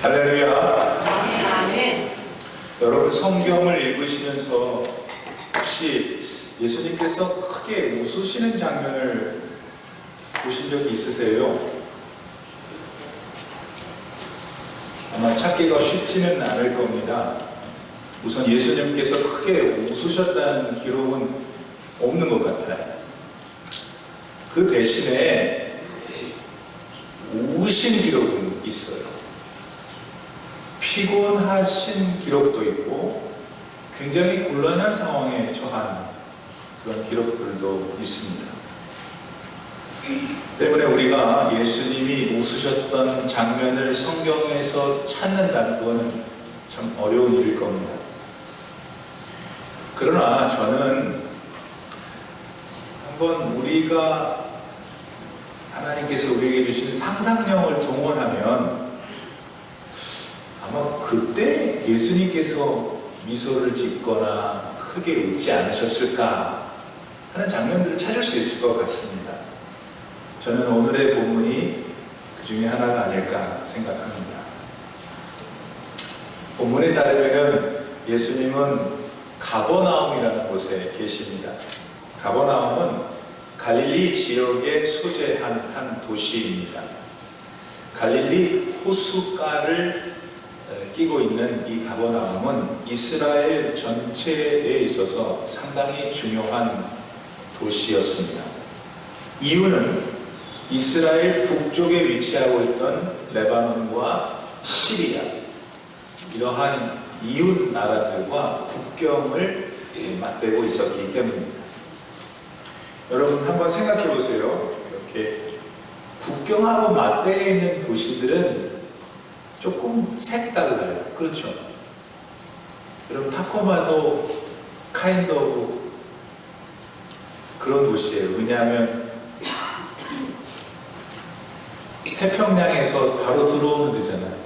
할렐루야. 아멘. 여러분 성경을 읽으시면서 혹시 예수님께서 크게 웃으시는 장면을 보신 적이 있으세요? 아마 찾기가 쉽지는 않을 겁니다. 우선 예수님께서 크게 웃으셨다는 기록은 없는 것 같아요. 그 대신에 우신 기록은 있어요. 피곤하신 기록도 있고 굉장히 곤란한 상황에 처한 그런 기록들도 있습니다. 때문에 우리가 예수님이 웃으셨던 장면을 성경에서 찾는다는 것은 참 어려운 일일 겁니다. 그러나 저는 한번 우리가 하나님께서 우리에게 주신 상상력을 동원하면 아마 그때 예수님께서 미소를 짓거나 크게 웃지 않으셨을까 하는 장면들을 찾을 수 있을 것 같습니다. 저는 오늘의 본문이 그 중에 하나가 아닐까 생각합니다. 본문에 따르면 예수님은 가버나움이라는 곳에 계십니다. 가버나움은 갈릴리 지역에 소재한 한 도시입니다. 갈릴리 호숫가를 끼고 있는 이 가버나움은 이스라엘 전체에 있어서 상당히 중요한 도시였습니다. 이유는 이스라엘 북쪽에 위치하고 있던 레바논과 시리아, 이러한 이웃 나라들과 국경을 맞대고 있었기 때문입니다. 여러분 한번 생각해 보세요. 이렇게 국경하고 맞대어 있는 도시들은 조금 색다르잖아요. 그렇죠? 여러분 타코마도 카인드 오브 그런 도시예요. 왜냐하면 태평양에서 바로 들어오는 데잖아요.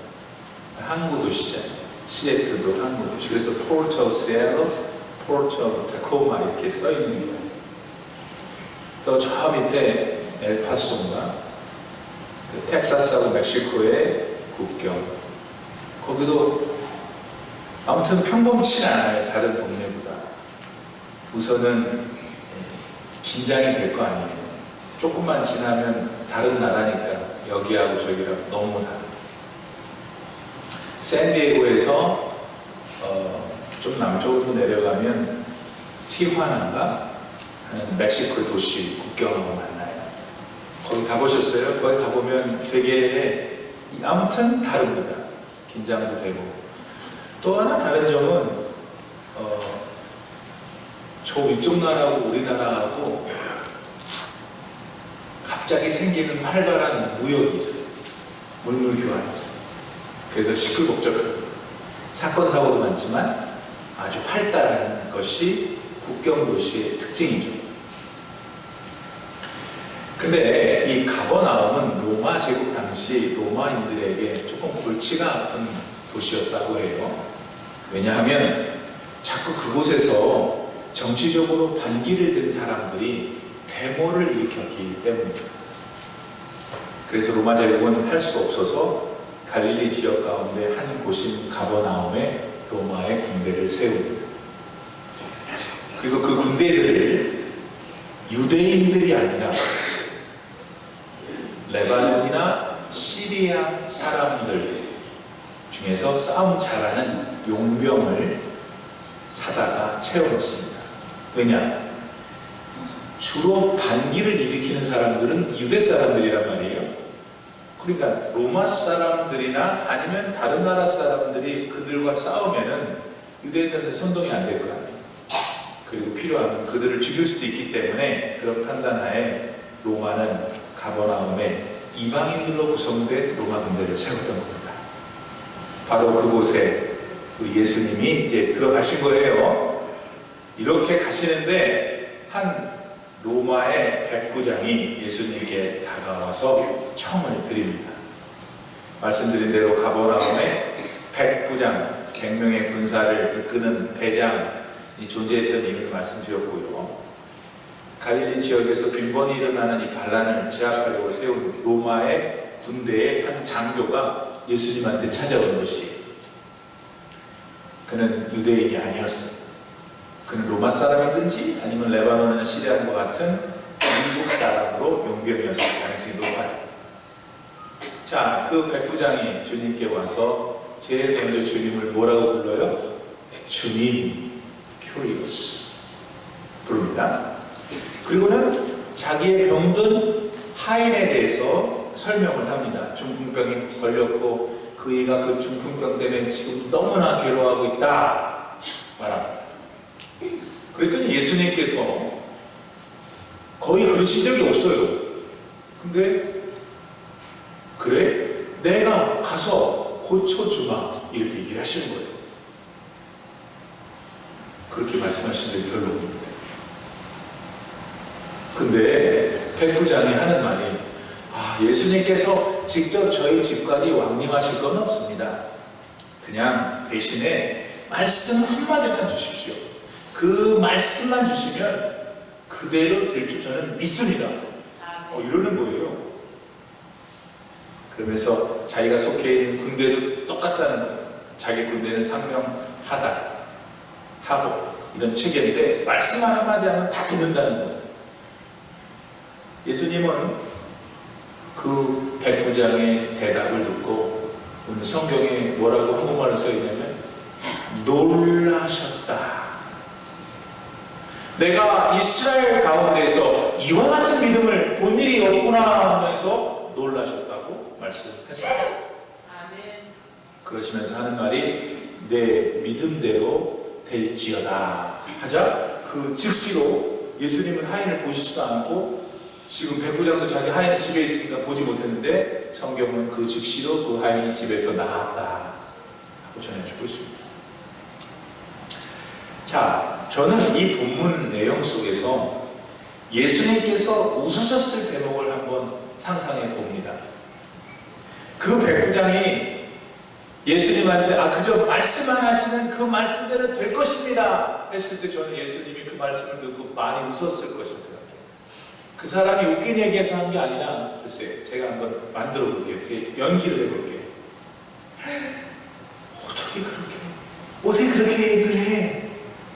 항구 도시잖아요. 시애틀도 항구 도시. 그래서 포르트 오브 세애틀, 포르트 오브 타코마 이렇게 써 있는 거예요. 또 저 밑에 엘파소인가 텍사스하고 멕시코의 국경, 거기도 아무튼 평범치 않아요. 다른 동네보다. 우선은 긴장이 될 거 아니에요. 조금만 지나면 다른 나라니까 여기하고 저기랑 너무 다르다. 샌디에고에서 좀 남쪽으로 내려가면 티화나인가 하는 멕시코 도시 국경하고 만나요. 거기 가보셨어요? 거기 가보면 되게 아무튼 다릅니다. 긴장도 되고. 또 하나 다른 점은 저 위쪽 나라하고 우리나라하고 갑자기 생기는 활발한 무역이 있어요. 물물 교환이 있어요. 그래서 시끌벅적합니다. 사건 사고도 많지만 아주 활달한 것이 국경 도시의 특징이죠. 근데 이 가버나움은 로마 제국 당시 로마인들에게 조금 골치가 아픈 도시였다고 해요. 왜냐하면 자꾸 그곳에서 정치적으로 반기를 든 사람들이 데모를 일으켰기 때문입니다. 그래서 로마 제국은 할 수 없어서 갈릴리 지역 가운데 한 곳인 가버나움에 로마의 군대를 세웁니다. 그리고 그 군대들을 유대인들이 아니라 레바논이나 시리아 사람들 중에서 싸움 잘하는 용병을 사다가 채워놓습니다. 왜냐? 주로 반기를 일으키는 사람들은 유대 사람들이란 말이에요. 그러니까 로마 사람들이나 아니면 다른 나라 사람들이 그들과 싸우면은 유대인들한테 선동이 안 될 거 아니에요. 그리고 필요하면 그들을 죽일 수도 있기 때문에 그런 판단하에 로마는 가버나움에 이방인들로 구성된 로마 군대를 세웠던 겁니다. 바로 그곳에 우리 예수님이 이제 들어가신 거예요. 이렇게 가시는데 한 로마의 백부장이 예수님께 다가와서 청을 드립니다. 말씀드린 대로 가버나움에 백부장, 100명의 군사를 이끄는 대장이 존재했던 이유를 말씀드렸고요. 갈릴리 지역에서 빈번히 일어나는 이 반란을 제압하려고 세운 로마의 군대의 한 장교가 예수님한테 찾아온 것이 그는 유대인이 아니었어요. 그는 로마 사람이든지 아니면 레바논이나 시리아과 같은 미국 사람으로 용병이었을 가능성이 높아요. 자, 그 백부장이 주님께 와서 제일 먼저 주님을 뭐라고 불러요? 주님, 큐리오스 부릅니다. 그리고는 자기의 병든 하인에 대해서 설명을 합니다. 중풍병이 걸렸고 그이가 그 중풍병 때문에 지금 너무나 괴로워하고 있다 말합니다. 그랬더니 예수님께서 거의 그러신 적이 없어요. 근데 그래? 내가 가서 고쳐주마 이렇게 얘기를 하시는 거예요. 그렇게 말씀하신 적이 별로 없는데. 근데 백부장이 하는 말이 예수님께서 직접 저희 집까지 왕림하실 건 없습니다. 그냥 대신에 말씀 한마디만 주십시오. 그 말씀만 주시면 그대로 될 줄 저는 믿습니다. 이러는 거예요. 그러면서 자기가 속해 있는 군대도 똑같다는 거예요. 자기 군대는 상명하다 하고 이런 체계인데 말씀 한마디 하면 다 듣는다는 거예요. 예수님은 그 백부장의 대답을 듣고 오늘 성경에 뭐라고 한국말로 써있냐면 놀라셨다. 내가 이스라엘 가운데서 이와 같은 믿음을 본 일이 없구나 하면서 놀라셨다고 말씀했습니다. 그러시면서 하는 말이 내 믿음대로 될지어다 하자 그 즉시로 예수님은 하인을 보시지도 않고 지금 백부장도 자기 하인이 집에 있으니까 보지 못했는데 성경은 그 즉시로 그 하인이 집에서 나왔다 하고 전해주고 있습니다. 자, 저는 이 본문 내용 속에서 예수님께서 웃으셨을 대목을 한번 상상해 봅니다. 그 백부장이 예수님한테 그저 말씀만 하시는 그 말씀대로 될 것입니다 했을 때 저는 예수님이 그 말씀을 듣고 많이 웃었을 것이라 생각해요. 그 사람이 웃긴 얘기해서 한 게 아니라 글쎄 제가 한번 만들어 볼게요. 제가 연기를 해볼게요. 어떻게 그렇게 얘기를 해?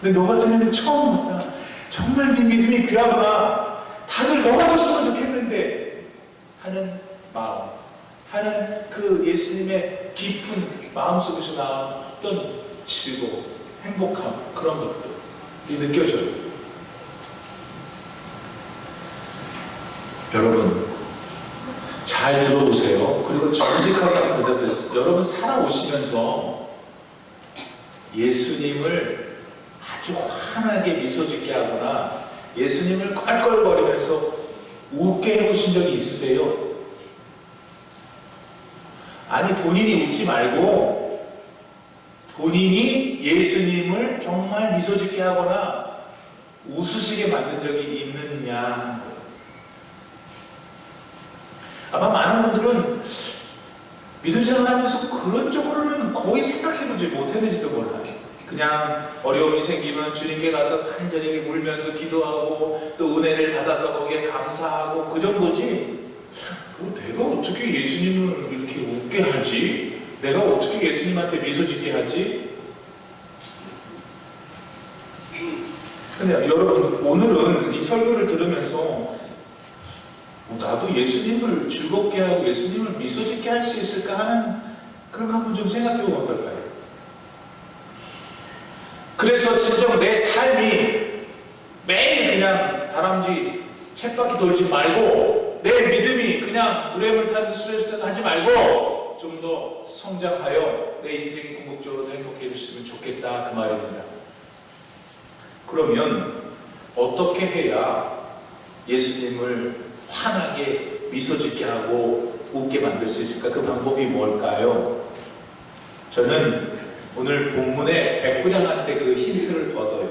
근데 너 같은 애는 처음 봤다. 정말 네 믿음이 귀하구나. 다들 너 같았으면 좋겠는데 하는 마음, 하는 그 예수님의 깊은 마음속에서 나왔던 즐거움, 행복함 그런 것들이 느껴져요. 여러분 잘 들어보세요. 그리고 정직하게 대답했어요. 여러분 살아오시면서 예수님을 아주 환하게 미소 짓게 하거나 예수님을 껄껄거리면서 웃게 해보신 적이 있으세요? 아니 본인이 웃지 말고 본인이 예수님을 정말 미소 짓게 하거나 웃으시게 만든 적이 있느냐. 아마 많은 분들은 믿음 생활하면서 그런 쪽으로는 거의 생각해보지 못했는지도 몰라요. 그냥 어려움이 생기면 주님께 가서 간절히 울면서 기도하고 또 은혜를 받아서 거기에 감사하고 그 정도지. 내가 어떻게 예수님을 이렇게 웃게 하지? 내가 어떻게 예수님한테 미소 짓게 하지? 근데 여러분 오늘은 이 설교를 들으면서 나도 예수님을 즐겁게 하고 예수님을 미소 짓게 할 수 있을까 하는 그런 거 한번 좀 생각해 보면 어떨까요? 그래서 진정 내 삶이 매일 그냥 다람쥐 쳇바퀴 돌지 말고 내 믿음이 그냥 물에물 타듯 수레수 타듯 하지 말고 좀 더 성장하여 내 인생이 궁극적으로 행복해졌으면 좋겠다 그 말입니다. 그러면 어떻게 해야 예수님을 환하게 미소 짓게 하고 웃게 만들 수 있을까? 그 방법이 뭘까요? 저는 오늘 본문에 백부장한테 그 힌트를 얻어요.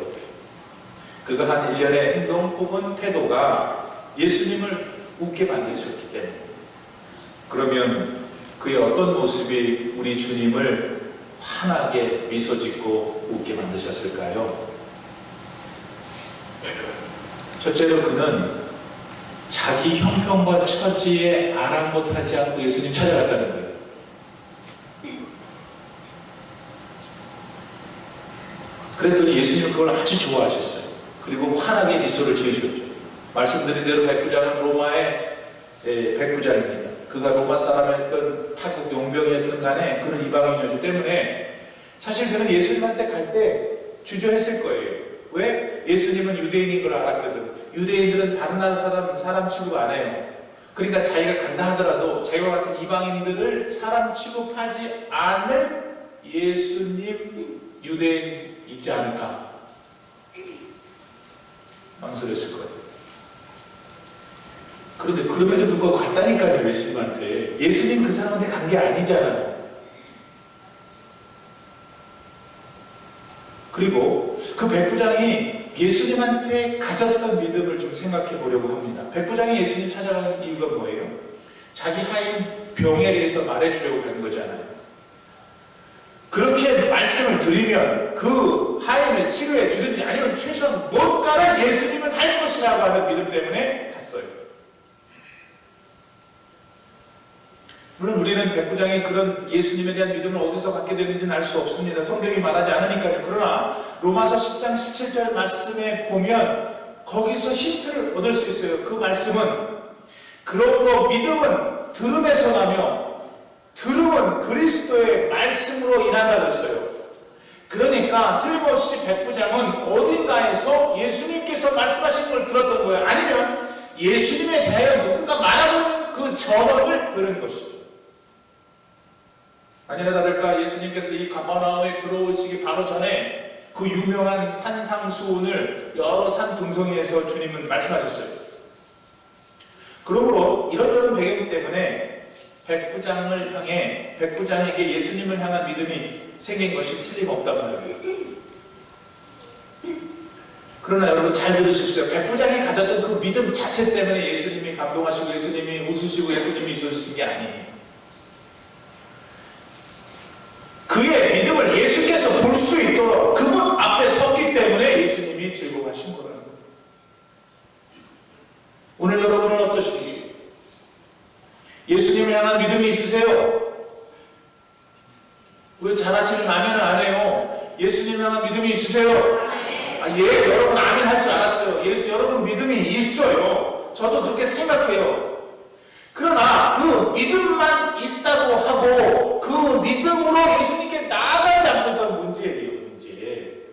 그가 한 일련의 행동 혹은 태도가 예수님을 웃게 만드셨기 때문에. 그러면 그의 어떤 모습이 우리 주님을 환하게 미소 짓고 웃게 만드셨을까요? 첫째로 그는 자기 형편과 처지에 아랑곳하지 않고 예수님 찾아갔다는 거예요. 그랬더니 예수님은 그걸 아주 좋아하셨어요. 그리고 환하게 미소를 지으셨죠. 말씀드린 대로 백부장은 로마의 백부장입니다. 그가 로마 사람이었던 타국 용병이었던 간에 그는 이방인이었기 때문에 사실 그는 예수님한테 갈 때 주저했을 거예요. 왜? 예수님은 유대인인 걸 알았거든. 유대인들은 다른 나라 사람 취급 안 해요. 그러니까 자기가 간다 하더라도 자기와 같은 이방인들을 사람 취급하지 않을 예수님 유대인이지 않을까 망설였을 거예요. 그런데 그럼에도 불구하고 갔다니까요. 예수님한테. 예수님 그 사람한테 간 게 아니잖아요. 그리고 그 백부장이 예수님한테 가졌던 믿음을 좀 생각해 보려고 합니다. 백부장이 예수님 찾아가는 이유가 뭐예요? 자기 하인 병에 대해서 말해주려고 하는 거잖아요. 그렇게 말씀을 드리면 그 하인을 치료해 주든지 아니면 최소한 뭔가를 예수님은 할 것이라고 하는 믿음 때문에 갔어요. 물론 우리는 백부장이 그런 예수님에 대한 믿음을 어디서 갖게 되는지는 알 수 없습니다. 성경이 말하지 않으니까요. 그러나 로마서 10장 17절 말씀에 보면 거기서 힌트를 얻을 수 있어요. 그 말씀은 그러므로 믿음은 들음에서 나며 들음은 그리스도의 말씀으로 인한다 그랬어요. 그러니까 틀림없이 백부장은 어딘가에서 예수님께서 말씀하신 걸 들었던 거예요. 아니면 예수님에 대하여 누군가 말하고 있는 그 전언을 들은 것이죠. 아니나 다를까 예수님께서 이 가버나움에 들어오시기 바로 전에 그 유명한 산상수훈을 여러 산 등성이에서 주님은 말씀하셨어요. 그러므로 이런저런 배경 때문에 백부장에게 예수님을 향한 믿음이 생긴 것이 틀림없단 말이에요. 그러나 여러분 잘 들으십시오. 백부장이 가졌던 그 믿음 자체 때문에 예수님이 감동하시고 예수님이 웃으시고 예수님이 있어주신 게 아니에요. 그의 믿음을 예수께서 볼 수 있도록 그분 앞에 섰기 때문에 예수님이 즐거워하신 거라는 거예요. 오늘 여러분은 어떠십니까? 예수님을 향한 믿음이 있으세요? 왜 잘하시는 아멘을 안 해요? 예수님을 향한 믿음이 있으세요? 예, 여러분 아멘 할 줄 알았어요. 여러분 믿음이 있어요. 저도 그렇게 생각해요. 그러나 그 믿음만 있다고 하고 그 믿음으로 예수님께 나아가지 않고 있다는 문제예요. 문제.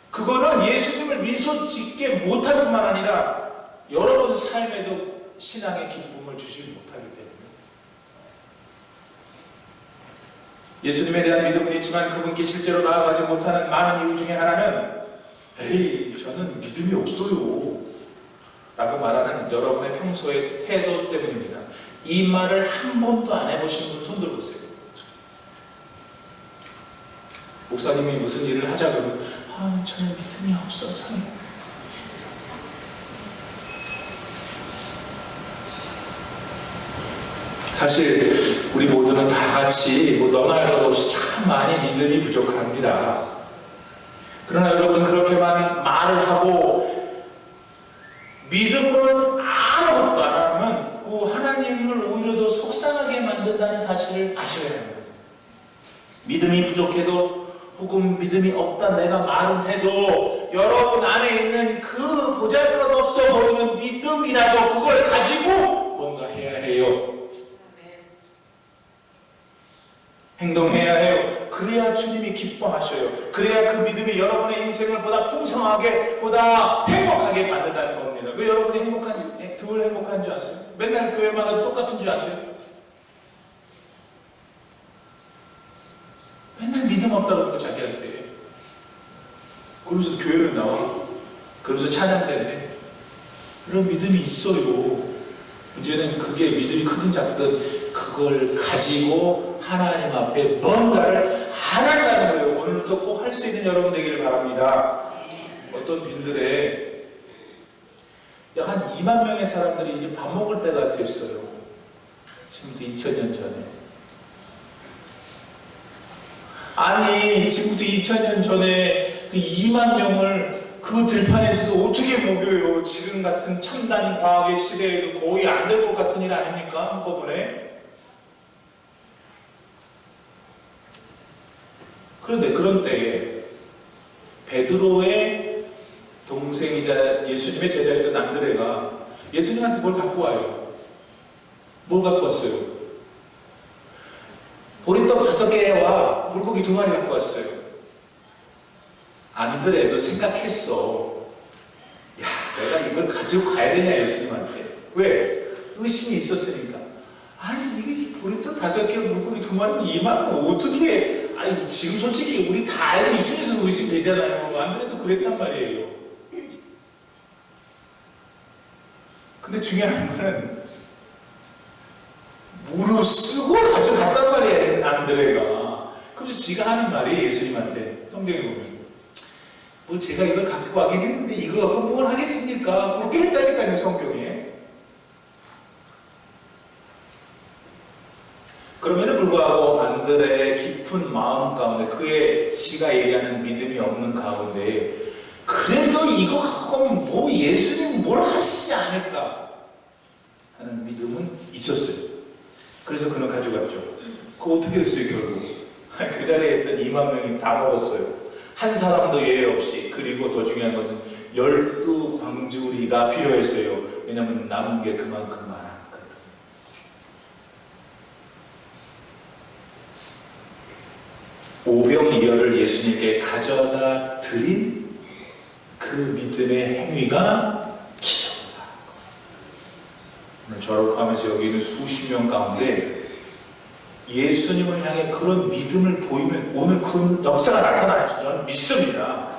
그거는 예수님을 미소 짓게 못할 뿐만 아니라 여러분 삶에도 신앙의 기쁨을 주지 못하기 때문에 예수님에 대한 믿음은 있지만 그분께 실제로 나아가지 못하는 많은 이유 중에 하나는 저는 믿음이 없어요 라고 말하는 여러분의 평소의 태도 때문입니다. 이 말을 한 번도 안 해보신 분 손 들어보세요. 목사님이 무슨 일을 하자 그러면 저는 믿음이 없어서요. 사실 우리 모두는 다 같이 너나 할 것 없이 참 많이 믿음이 부족합니다. 그러나 여러분 그렇게만 말을 하고 믿음으로 아무것도 안 하면 그 하나님을 오히려 더 속상하게 만든다는 사실을 아셔야 합니다. 믿음이 부족해도 혹은 믿음이 없다 내가 말은 해도 여러분 안에 있는 그 보잘것없어 보이는 믿음이라도 그걸 가지고 뭔가 해야 해요. 행동해야 해요. 그래야 주님이 기뻐하셔요. 그래야 그 믿음이 여러분의 인생을 보다 풍성하게, 보다 행복하게 만든다는 겁니다. 왜 여러분이 덜 행복한 줄 아세요? 맨날 교회마다 똑같은 줄 아세요? 맨날 믿음 없다고 그러고 자기한테. 그러면서 교회를 나와. 그러면서 찬양대인데 그런 믿음이 있어요. 문제는 그게 믿음이 크든 작든 그걸 가지고 하나님 앞에 뭔가를 안 한다는 거예요. 오늘부터 꼭 할 수 있는 여러분 되기를 바랍니다. 어떤 빈들에 약 한 2만 명의 사람들이 이제 밥 먹을 때가 됐어요. 지금부터 2000년 전에. 아니 지금부터 2000년 전에 그 2만 명을 그 들판에서도 어떻게 먹여요? 지금 같은 첨단 과학의 시대에도 거의 안 될 것 같은 일 아닙니까? 한꺼번에. 그런데 그런 때에 베드로의 동생이자 예수님의 제자였던 안드레가 예수님한테 뭘 갖고 와요. 뭘 갖고 왔어요? 보리떡 5개와 물고기 2마리 갖고 왔어요. 안드레도 생각했어. 야, 내가 이걸 가지고 가야 되냐 예수님한테. 왜? 의심이 있었으니까. 아니 이게 보리떡 5개 물고기 2마리 2만 원 어떻게? 아니 지금 솔직히 우리 다 알고 있으면서 의심되잖아요. 안드레도 그랬단 말이에요. 근데 중요한 거는 무르쓰고 가져갔단 말이에요. 안드레가. 그래서 지가 하는 말이 예수님한테 성경에 보면 뭐 제가 이걸 갖고 가긴 했는데 이거 갖고 뭘 하겠습니까? 그렇게 했다니까요. 성경에. 그럼에도 불구하고 안드레의 깊은 마음 가운데 그의 지가 얘기하는 믿음이 없는 가운데 그래도 이거 갖고 오면 뭐 예수님 뭘 하시지 않을까 하는 믿음은 있었어요. 그래서 그는 가져갔죠. 그거 어떻게 됐어요 결국? 그 자리에 있던 2만 명이 다 먹었어요. 한 사람도 예외 없이. 그리고 더 중요한 것은 12광주리가 필요했어요. 왜냐하면 남은 게 그만큼 많았거든. 오병이어를 예수님께 가져다 드린 그 믿음의 행위가 기적이다. 오늘 저를 포함해서 여기 있는 수십 명 가운데 예수님을 향해 그런 믿음을 보이면 오늘 그 역사가 나타날지 저는 믿습니다.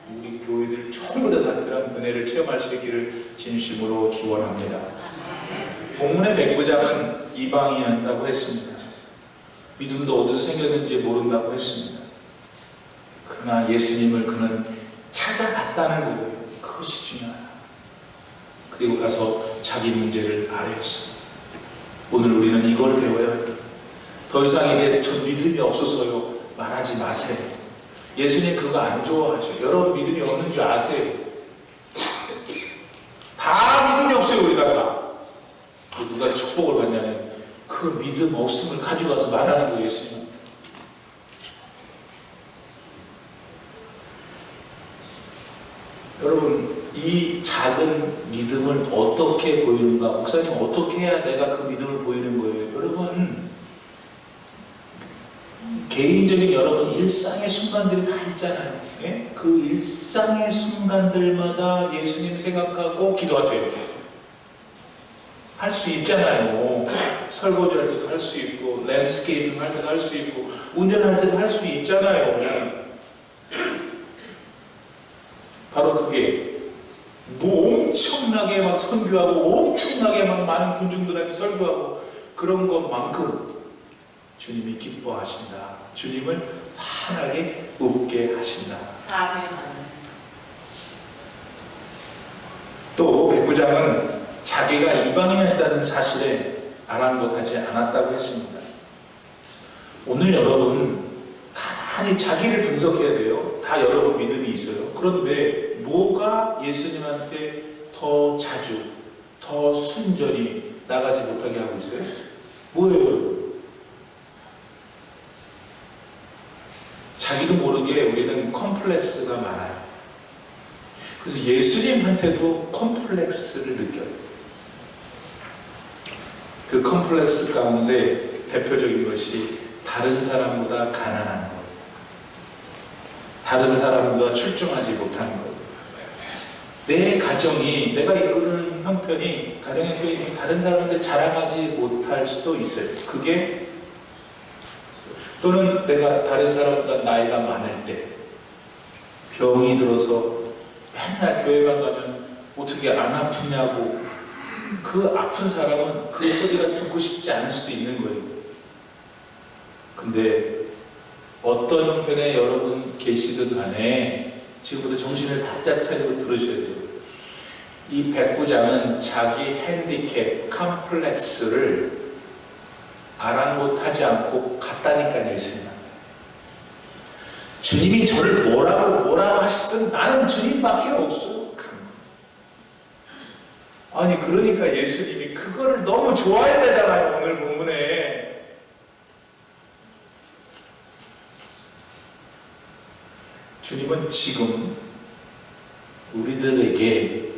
우리 교회들 전부 다 그런 은혜를 체험할 수 있기를 진심으로 기원합니다. 본문의 백부장은 이방인이었다고 했습니다. 믿음도 어디서 생겼는지 모른다고 했습니다. 그러나 예수님을 그는 찾아갔다는 거예요. 그것이 중요하다. 그리고 가서 자기 문제를 아뢰었어요. 오늘 우리는 이걸 배워야 합니다. 더 이상 이제 저 믿음이 없어서요 말하지 마세요. 예수님 그거 안 좋아하셔요. 여러분 믿음이 없는 줄 아세요. 다 믿음이 없어요. 우리가 다. 누가 축복을 받냐면 그 믿음 없음을 가져가서 말하는 거예요. 예수님. 여러분 이 작은 믿음을 어떻게 보이는가? 목사님 어떻게 해야 내가 그 믿음을 보이는 거예요? 여러분 개인적인 여러분 일상의 순간들이 다 있잖아요. 예? 그 일상의 순간들마다 예수님 생각하고 기도하세요. 할 수 있잖아요. 설거지 할 때도 할 수 있고 랜드스케이핑 할 때도 할 수 있고 운전할 때도 할 수 있잖아요. 바로 그게 뭐 엄청나게 막 선교하고 엄청나게 막 많은 군중들한테 설교하고 그런 것만큼 주님이 기뻐하신다. 주님을 환하게 웃게 하신다. 아멘. 또 백부장은 자기가 이방인이었다는 사실에 아랑곳하지 않았다고 했습니다. 오늘 여러분 가만히 자기를 분석해야 돼요. 다 여러분 믿음이 있어요. 그런데 뭐가 예수님한테 더 자주, 더 순전히 나가지 못하게 하고 있어요? 뭐예요? 자기도 모르게 우리는 컴플렉스가 많아요. 그래서 예수님한테도 컴플렉스를 느껴요. 그 컴플렉스 가운데 대표적인 것이 다른 사람보다 가난한 것, 다른 사람보다 출중하지 못한 것, 내 가정이, 내가 이끄는 형편이, 가정의 형편이 다른 사람한테 자랑하지 못할 수도 있어요. 그게 또는 내가 다른 사람보다 나이가 많을 때 병이 들어서 맨날 교회만 가면 어떻게 안 아프냐고 그 아픈 사람은 그 소리가 듣고 싶지 않을 수도 있는 거예요. 근데 어떤 형편에 여러분 계시든 간에 지금부터 정신을 바짝 차리고 들으셔야 돼요. 이 백부장은 자기 핸디캡, 컴플렉스를 아랑곳하지 않고 갔다니까요. 예수님한테. 주님이 저를 뭐라고 하시든 나는 주님밖에 없어요. 아니 그러니까 예수님이 그거를 너무 좋아했다잖아요. 오늘 본문에 주님은 지금 우리들에게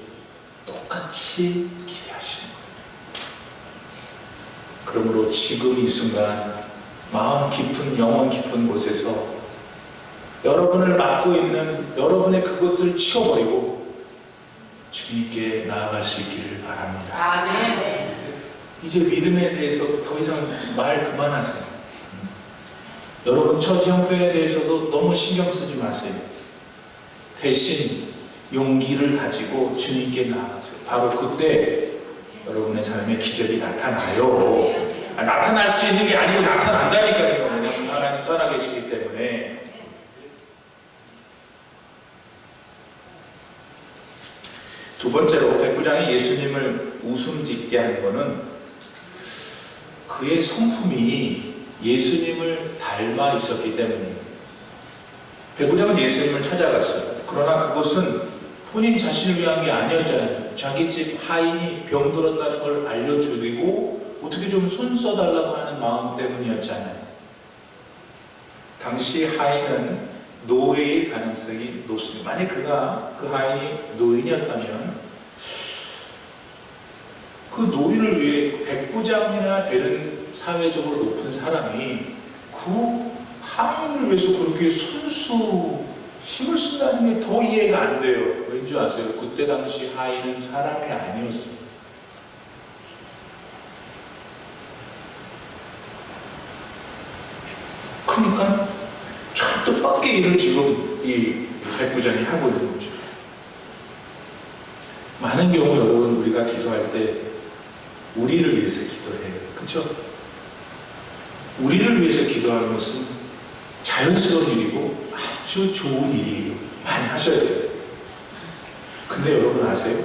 똑같이 기대하시는 거예요. 그러므로 지금 이 순간 마음 깊은 영혼 깊은 곳에서 여러분을 맡고 있는 여러분의 그것들을 치워버리고 주님께 나아갈 수 있기를 바랍니다. 아멘. 이제 믿음에 대해서 더 이상 말 그만하세요. 여러분 처지 형편에 대해서도 너무 신경 쓰지 마세요. 대신 용기를 가지고 주님께 나아가세요. 바로 그때 여러분의 삶에 기적이 나타나요. 나타날 수 있는 게 아니고 나타난다니까요. 왜냐하면 하나님 살아계시기 때문에. 두 번째로 백부장이 예수님을 웃음 짓게 한 것은 그의 성품이 예수님을 닮아 있었기 때문입니다. 백부장은 예수님을 찾아갔어요. 그러나 그것은 본인 자신을 위한 게 아니었잖아요. 자기 집 하인이 병들었다는 걸 알려주고 어떻게 좀 손 써달라고 하는 마음 때문이었잖아요. 당시 하인은 노예의 가능성이 높습니다. 만약 그 하인이 노인이었다면 그 노인을 위해 백부장이나 되는 사회적으로 높은 사람이 그 하인을 위해서 그렇게 손수 힘을 쓴다는 게 더 이해가 안 돼요. 왠지 아세요? 그때 당시 하인은 사람이 아니었어요. 그러니까 참 뜻밖의 일을 지금 이 백부장이 하고 있는 거죠. 많은 경우 여러분 우리가 기도할 때 우리를 위해서 기도해요. 그렇죠? 우리를 위해서 기도하는 것은 자연스러운 일이고 아주 좋은 일이에요. 많이 하셔야 돼요. 근데 여러분 아세요?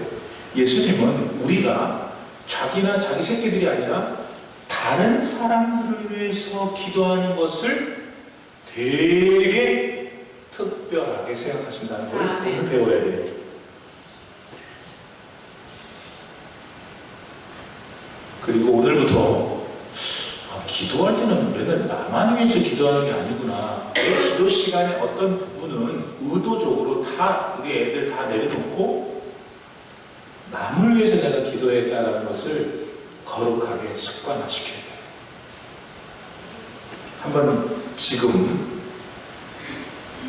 예수님은 우리가 자기나 자기 새끼들이 아니라 다른 사람들을 위해서 기도하는 것을 되게 특별하게 생각하신다는 걸 오늘 배워야 돼요. 그리고 오늘부터 기도할 때는 맨날 나만 위해서 기도하는 게 아니구나. 내 기도 시간에 어떤 부분은 의도적으로 다 우리 애들 다 내려놓고 남을 위해서 내가 기도했다는 것을 거룩하게 습관화시켜야 돼요. 한번 지금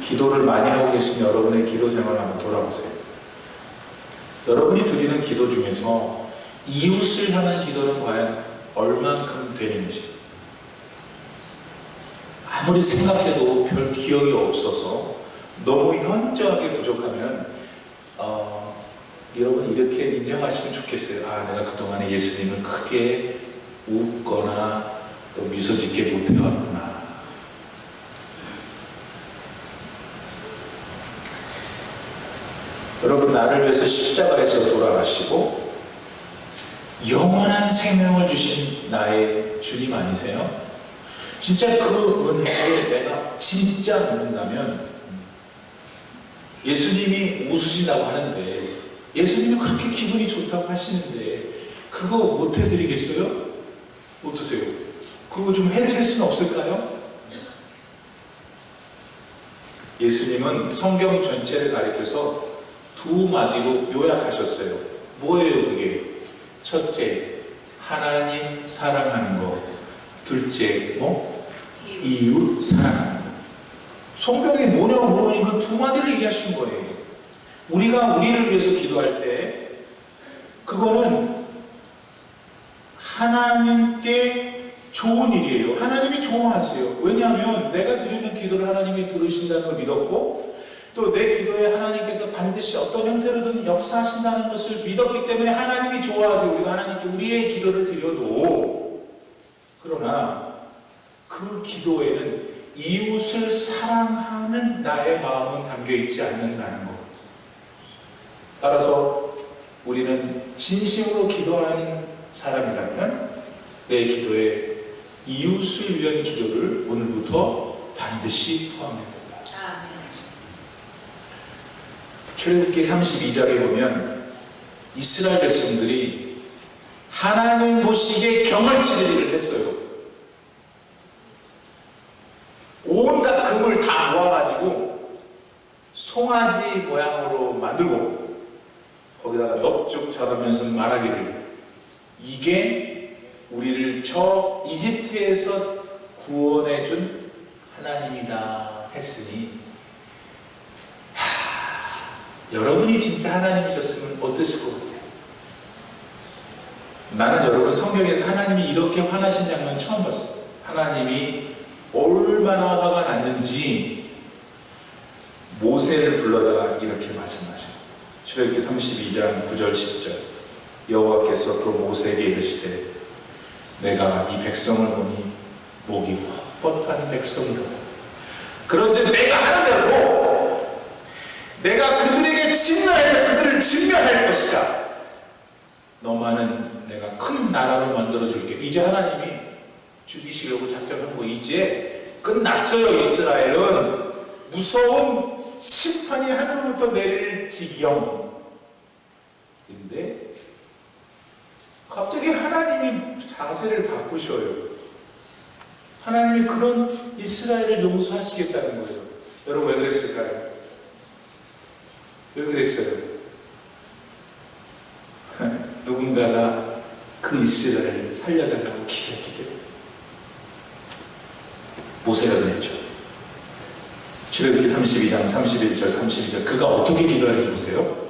기도를 많이 하고 계신 여러분의 기도 생활을 한번 돌아보세요. 여러분이 드리는 기도 중에서 이웃을 향한 기도는 과연 얼만큼 되는지, 아무리 생각해도 별 기억이 없어서 너무 현저하게 부족하면 여러분 이렇게 인정하시면 좋겠어요. 아, 내가 그동안에 예수님을 크게 웃거나 또 미소 짓게 못해왔구나. 여러분 나를 위해서 십자가에서 돌아가시고 영원한 생명을 주신 나의 주님 아니세요? 진짜 그 은혜에 내가 진짜 믿는다면 예수님이 웃으신다고 하는데, 예수님이 그렇게 기분이 좋다고 하시는데 그거 못 해드리겠어요? 어떠세요? 그거 좀 해드릴 수는 없을까요? 예수님은 성경 전체를 가리켜서 두 마디로 요약하셨어요. 뭐예요 그게? 첫째, 하나님 사랑하는 것. 둘째, 이웃 사랑하는 것. 성경이 뭐냐고 물어보니 그 두 마디를 얘기하신 거예요. 우리가 우리를 위해서 기도할 때 그거는 하나님께 좋은 일이에요. 하나님이 좋아하세요. 왜냐하면 내가 드리는 기도를 하나님이 들으신다는 걸 믿었고, 또 내 기도에 하나님께서 반드시 어떤 형태로든 역사하신다는 것을 믿었기 때문에 하나님이 좋아하세요. 우리가 하나님께 우리의 기도를 드려도. 그러나 그 기도에는 이웃을 사랑하는 나의 마음은 담겨있지 않는다는 것. 따라서 우리는 진심으로 기도하는 사람이라면 내 기도에 이웃을 위한 기도를 오늘부터 반드시 포함해야 된다. 출애굽기 32장에 보면 이스라엘 백성들이 하나님 보시기에 경을치는 일을 했어요. 온갖 금을 다 모아가지고 송아지 모양으로 만들고 거기다가 넙죽 절하면서 말하기를 이게 우리를 저 이집트에서 구원해준 하나님이다 했으니 여러분이 진짜 하나님이셨으면 어떠실 것 같아요? 나는 여러분 성경에서 하나님이 이렇게 화나신 장면 처음 봤어요. 하나님이 얼마나 화가 났는지 모세를 불러다가 이렇게 말씀하셔요. 출애굽기 32장 9절 10절 여호와께서 그 모세에게 이르시되 내가 이 백성을 보니 목이 뻣뻣한 백성이로다. 그런즉 내가 하는 대로 내가 그들에게 진노해서 그들을 진멸할 것이다. 너만은 내가 큰 나라로 만들어줄게. 이제 하나님이 죽이시려고 작정한 거 이제 끝났어요. 이스라엘은 무서운 심판이 하늘로부터 내릴 지경. 근데 갑자기 하나님이 자세를 바꾸셔요. 하나님이 그런 이스라엘을 용서하시겠다는 거예요. 여러분 왜 그랬을까요? 왜 그랬어요? 누군가가 그 이스라엘을 살려달라고 기도했기 때문에. 모세가 그랬죠. 출애굽기 32장 31절 32절 그가 어떻게 기도하는지 보세요.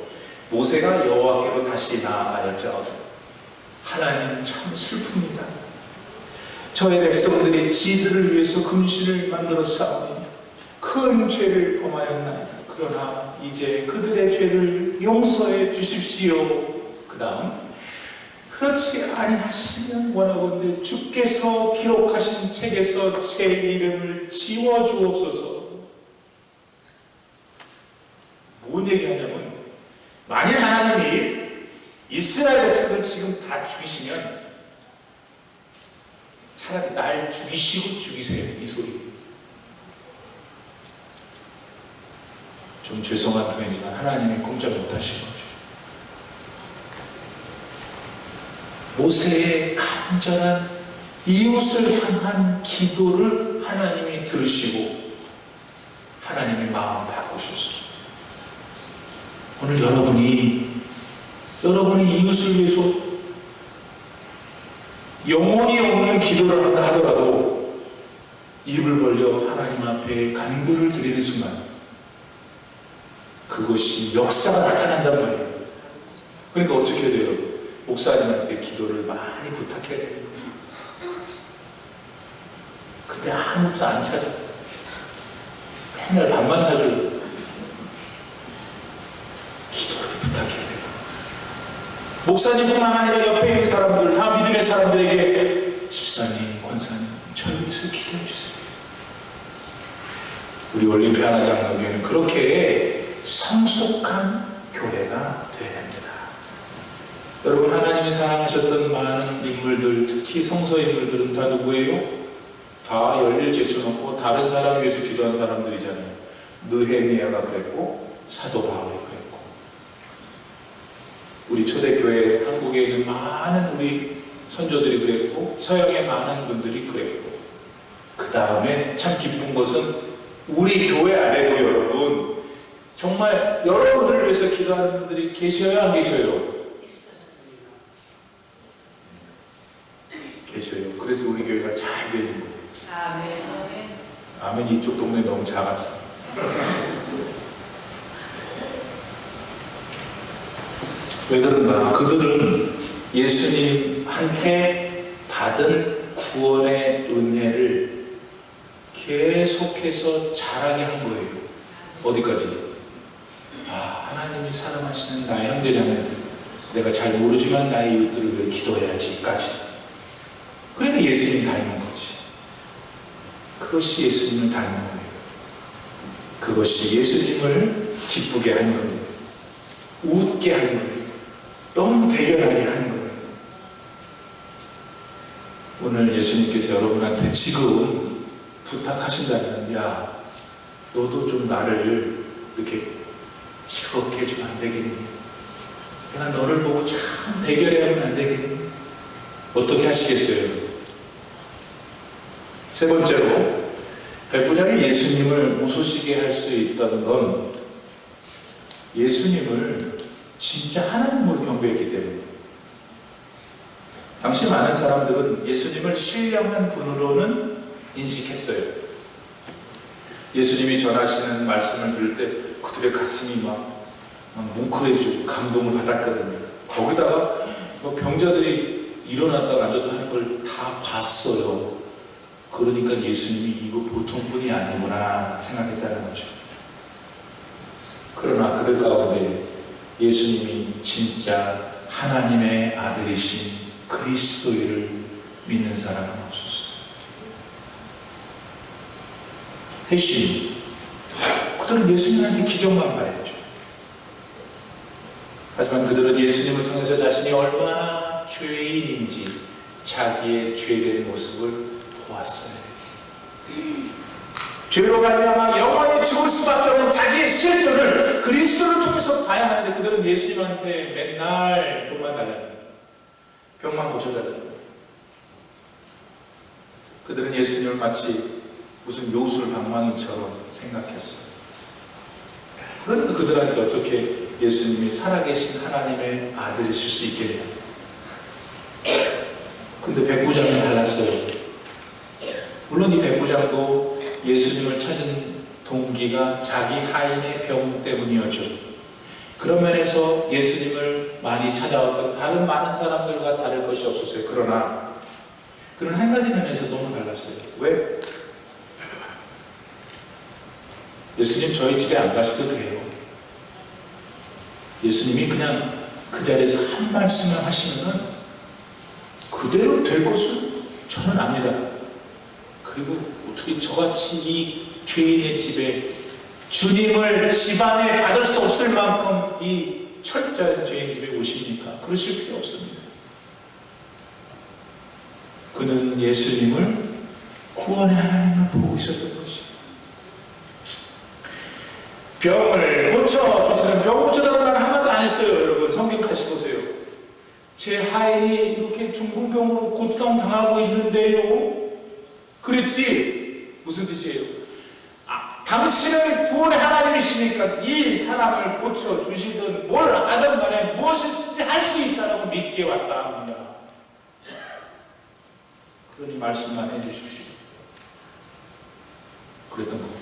모세가 여호와께로 다시 나아가였죠. 하나님 참 슬픕니다. 저의 백성들이 지들을 위해서 금신을 만들어 싸우니 큰 죄를 범하였나이다. 그러나 이제 그들의 죄를 용서해 주십시오. 그 다음 그렇지 아니하시면 원하건대 주께서 기록하신 책에서 제 이름을 지워주옵소서. 뭔 얘기하냐면 만일 하나님이 이스라엘 백성을 지금 다 죽이시면 차라리 날 죽이시고 죽이세요. 이 소리. 좀 죄송한 표현이지만 하나님이 꼼짝 못하신 거죠. 모세의 간절한 이웃을 향한 기도를 하나님이 들으시고 하나님의 마음 바꾸셨어요. 오늘 여러분이 이웃을 위해서 영혼이 없는 기도를 한다 하더라도 입을 벌려 하나님 앞에 간구를 드리는 순간 그것이 역사가 나타난단 말이에요. 그러니까 어떻게 해야 돼요? 목사님한테 기도를 많이 부탁해야 돼요. 근데 아무도 안 찾아. 맨날 밥만 사줘요. 기도를 부탁해야 돼요. 목사님뿐만 아니라 옆에 있는 사람들, 다 믿음의 사람들에게 집사님, 권사님, 저를 위해서 기도해 주세요. 우리 올림피아 하나 장로교회는 그렇게 성숙한 교회가 되어야 됩니다. 여러분 하나님이 사랑하셨던 많은 인물들, 특히 성서 인물들은 다 누구예요? 다 열일 제쳐놓고 다른 사람 위해서 기도한 사람들이잖아요. 느헤미야가 그랬고 사도 바울이 그랬고 우리 초대교회 한국에 있는 많은 우리 선조들이 그랬고 서양의 많은 분들이 그랬고 그 다음에 참 기쁜 것은 우리 교회 안에도 여러분 정말 여러분들을 위해서 기도하는 분들이 계셔요? 안 계셔요? 계셔요. 그래서 우리 교회가 잘 되는 거예요. 아멘. 아멘. 이쪽 동네 너무 작았어. 왜 그런가? 그들은 예수님한테 받은 구원의 은혜를 계속해서 자랑해 한 거예요. 어디까지? 하나님이 사랑하시는 나의 형제자매들, 내가 잘 모르지만 나의 이웃들을 위해 기도해야지까지. 그러니까 예수님 닮은 거지. 그것이 예수님을 닮은 거예요. 그것이 예수님을 기쁘게 하는 거예요. 웃게 하는 거예요. 너무 대견하게 하는 거예요. 오늘 예수님께서 여러분한테 지금 부탁하신다면, 야, 너도 좀 나를 이렇게 즐겁게 해주면 안 되겠니? 내가 너를 보고 참 대견해 하면 안 되겠니? 어떻게 하시겠어요? 세 번째로 백부장이 예수님을 웃으시게 할 수 있던 건 예수님을 진짜 하나님으로 경배했기 때문에 당시 많은 사람들은 예수님을 신령한 분으로는 인식했어요. 예수님이 전하시는 말씀을 들을 때 그들의 가슴이 막 뭉클해지고 감동을 받았거든요. 거기다가 병자들이 일어났다 앉았다 하는 걸 다 봤어요. 그러니까 예수님이 이거 보통 분이 아니구나 생각했다는 거죠. 그러나 그들 가운데 예수님이 진짜 하나님의 아들이신 그리스도를 믿는 사람은 없었어요. 대신 그들은 예수님한테 기적만 바랬죠. 하지만 그들은 예수님을 통해서 자신이 얼마나 죄인인지 자기의 죄된 모습을 보았어요. 죄로 말미암아 영원히 죽을 수밖에 없는 자기의 실존을 그리스도를 통해서 봐야 하는데 그들은 예수님한테 맨날 돈만 달라는 거예요. 병만 고쳐달라는 거예요. 그들은 예수님을 마치 무슨 요술 방망이처럼 생각했어요. 그러니까 그들한테 어떻게 예수님이 살아계신 하나님의 아들이실 수 있겠냐. 근데 백부장은 달랐어요. 물론 이 백부장도 예수님을 찾은 동기가 자기 하인의 병 때문이었죠. 그런 면에서 예수님을 많이 찾아왔던 다른 많은 사람들과 다를 것이 없었어요. 그러나 그는 한 가지 면에서 너무 달랐어요. 왜? 예수님 저희 집에 안 가셔도 돼요. 예수님이 그냥 그 자리에서 한 말씀을 하시면 그대로 될 것을 저는 압니다. 그리고 어떻게 저같이 이 죄인의 집에 주님을 집안에 받을 수 없을 만큼 이 철저한 죄인 집에 오십니까? 그러실 필요 없습니다. 그는 예수님을 구원의 하나님을 보고 있었던 것이죠. 병을 고쳐주시는 병 고쳐달라는 말 한마디도 안 했어요. 여러분 성경 같이 보세요. 제 하인이 이렇게 중풍병으로 고통 당하고 있는데요. 그랬지? 무슨 뜻이에요? 당신은 구원의 하나님이시니까 이 사람을 고쳐주시든 뭘 하든 간에 무엇이든지 할 수 있다고 믿기에 왔다 합니다. 그러니 말씀만 해주십시오. 그랬던 겁니다.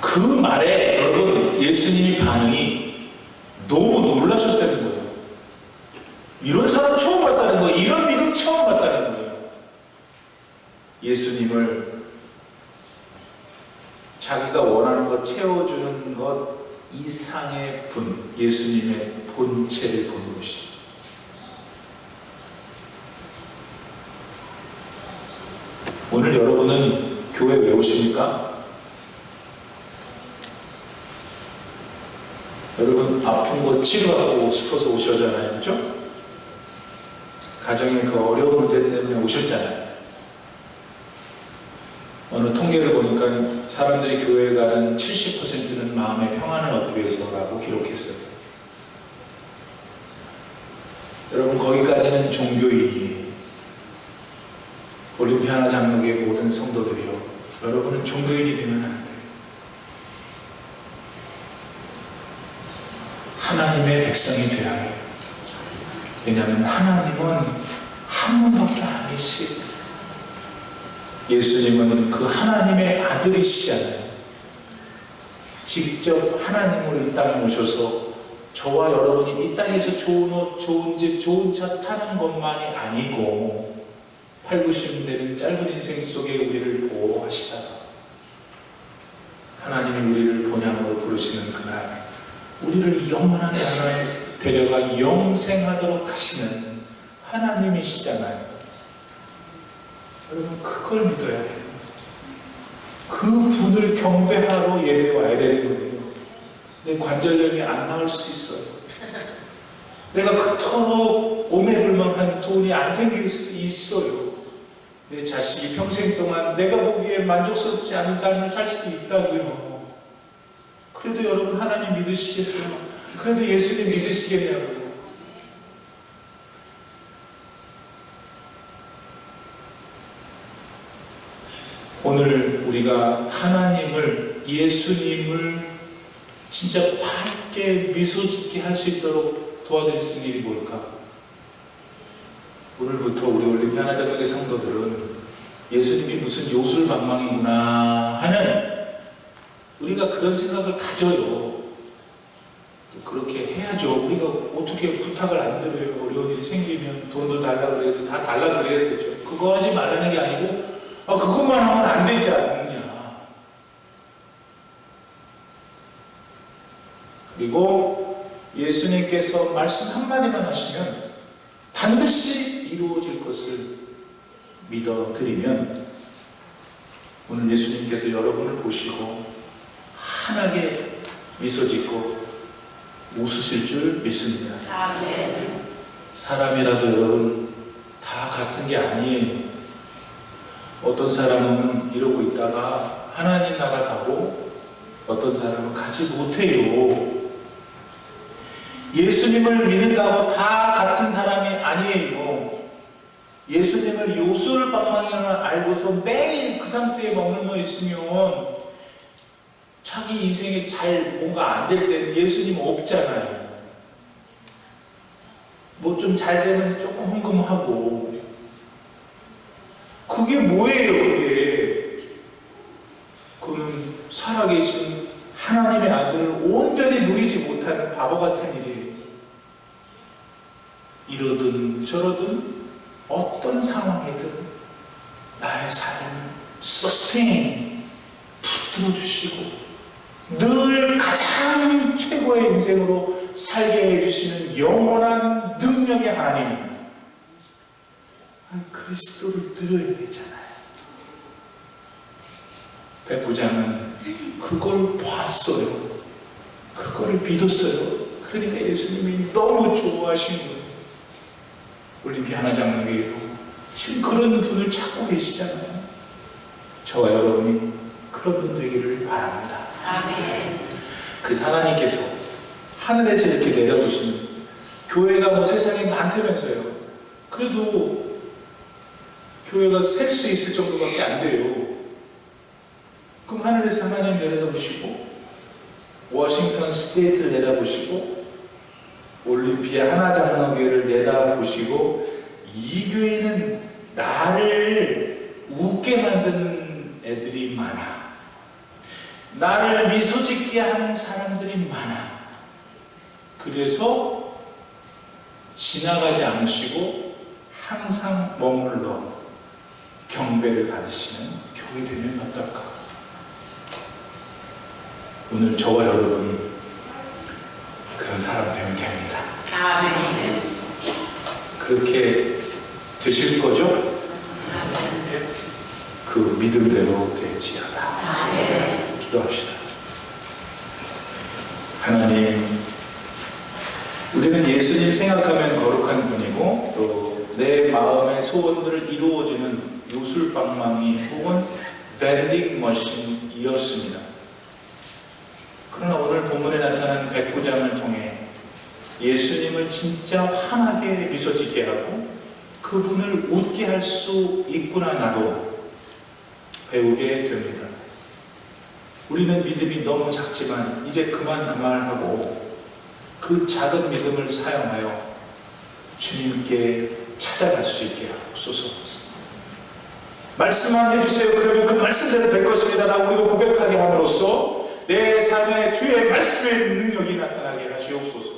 그 말에 여러분 예수님의 반응이 너무 놀라셨다는 거예요. 이런 사람 처음 봤다는 거예요. 이런 믿음 처음 봤다는 거예요. 예수님을 자기가 원하는 것 채워주는 것 이상의 분, 예수님의 본체를 보는 것이죠. 오늘 여러분은 교회 왜 오십니까? 여러분 아픈 거 치료하고 싶어서 오셨잖아요. 그렇죠? 가정의 그 어려운 문제 때문에 오셨잖아요. 어느 통계를 보니까 사람들이 교회에 가는 70%는 마음의 평안을 얻기 위해서라고 기록했어요. 여러분 거기까지는 종교인이에요. 올림피아나 장로교의 모든 성도들이요. 여러분은 종교인이 되면 안 돼요. 하나님의 백성이 되어야 해요. 왜냐하면 하나님은 한 분밖에 안 계시고 예수님은 그 하나님의 아들이시잖아요. 직접 하나님으로 이 땅에 오셔서 저와 여러분이 이 땅에서 좋은 옷, 좋은 집, 좋은 차 타는 것만이 아니고 8, 90대는 짧은 인생 속에 우리를 보호하시다가 하나님이 우리를 본향으로 부르시는 그날 우리를 영원한 나라에 데려가 영생하도록 하시는 하나님이시잖아요. 여러분 그걸 믿어야 돼요. 그 분을 경배하러 예배에 와야 되는 거예요. 내 관절염이 안 나을 수도 있어요. 내가 그토록 오매불망한 돈이 안 생길 수도 있어요. 내 자식이 평생 동안 내가 보기에 만족스럽지 않은 삶을 살 수도 있다고요. 그래도 여러분 하나님 믿으시겠어요? 그래도 예수님 믿으시겠냐고요? 오늘 우리가 하나님을, 예수님을 진짜 밝게 미소 짓게 할 수 있도록 도와드릴 수 있는 일이 뭘까? 오늘부터 우리 올림픽 하나장로교 성도들은 예수님이 무슨 요술방망이구나 하는, 우리가 그런 생각을 가져요. 그렇게 해야죠. 우리가 어떻게 부탁을 안 드려요. 어려운 일이 생기면 돈도 달라고 그래도 다 달라고 그래야 되죠. 그거 하지 말라는 게 아니고 그것만 하면 안 되지 않느냐. 그리고 예수님께서 말씀 한마디만 하시면 반드시 이루어질 것을 믿어드리면, 오늘 예수님께서 여러분을 보시고 환하게 미소 짓고 웃으실 줄 믿습니다. 사람이라도 여러분 다 같은 게 아니에요. 어떤 사람은 이러고 있다가 하나님 나라 가고 어떤 사람은 가지 못해요. 예수님을 믿는다고 다 같은 사람이 아니에요. 예수님을 요술방망이만 알고서 매일 그 상태에 머물러 있으면 자기 인생에 잘 뭔가 안 될 때는 예수님 없잖아요. 뭐 좀 잘 되면 조금 흥금하고. 그게 뭐예요, 그게? 그는 살아계신 하나님의 아들을 온전히 누리지 못하는 바보 같은 일이에요. 이러든 저러든 어떤 상황이든 나의 삶을 서스테인, 붙들어 주시고 늘 가장 최고의 인생으로 살게 해주시는 영원한 능력의 하나님, 그리스도를 드려야 되잖아요. 백부장은 그걸 봤어요. 그걸 믿었어요. 그러니까 예수님이 너무 좋아하신 거예요. 올림픽 하나장로교회로 지금 그런 분을 찾고 계시잖아요. 저와 여러분이 그런 분 되기를 바랍니다. 아멘. 그래서 하나님께서 하늘에서 이렇게 내려보시는, 교회가 뭐 세상에 많다면서요. 그래도 교회가 셀 수 있을 정도밖에 안 돼요. 그럼 하늘에서 하나님 내려다보시고, 워싱턴 스테이트를 내려보시고, 올림피아 하나장로교회를 내다보시고, 이 교회는 나를 웃게 만드는 애들이 많아. 나를 미소 짓게 하는 사람들이 많아. 그래서 지나가지 않으시고 항상 머물러 경배를 받으시는 교회 되면 어떨까? 오늘 저와 여러분이 그런 사람 되면 됩니다. 아멘. 그렇게 되실 거죠? 아멘. 그 믿음대로 될지어다. 아멘. 기도합시다. 하나님, 우리는 예수님 생각하면 거룩한 분이고 또 내 마음의 소원들을 이루어주는 요술방망이 혹은 밴딩 머신이었습니다. 그러나 오늘 본문에 나타난 백부장을 통해 예수님을 진짜 환하게 미소 짓게 하고 그분을 웃게 할 수 있구나 나도 배우게 됩니다. 우리는 믿음이 너무 작지만 이제 그만하고 그 작은 믿음을 사용하여 주님께 찾아갈 수 있게 하옵소서. 말씀만 해주세요. 그러면 그 말씀대로 될 것입니다. 나 우리도 고백하게 함으로써 내 삶에 주의 말씀의 능력이 나타나게 하시옵소서.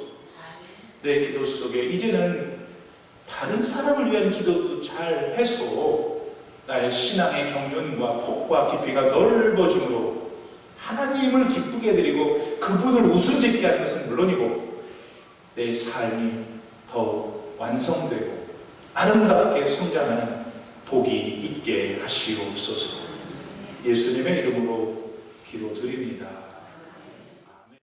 내 기도 속에 이제는 다른 사람을 위한 기도도 잘 해서 나의 신앙의 경륜과 폭과 깊이가 넓어짐으로 하나님을 기쁘게 드리고 그분을 웃음짓게 하는 것은 물론이고 내 삶이 더욱 완성되고 아름답게 성장하는 복이 있게 하시옵소서. 예수님의 이름으로 기도드립니다.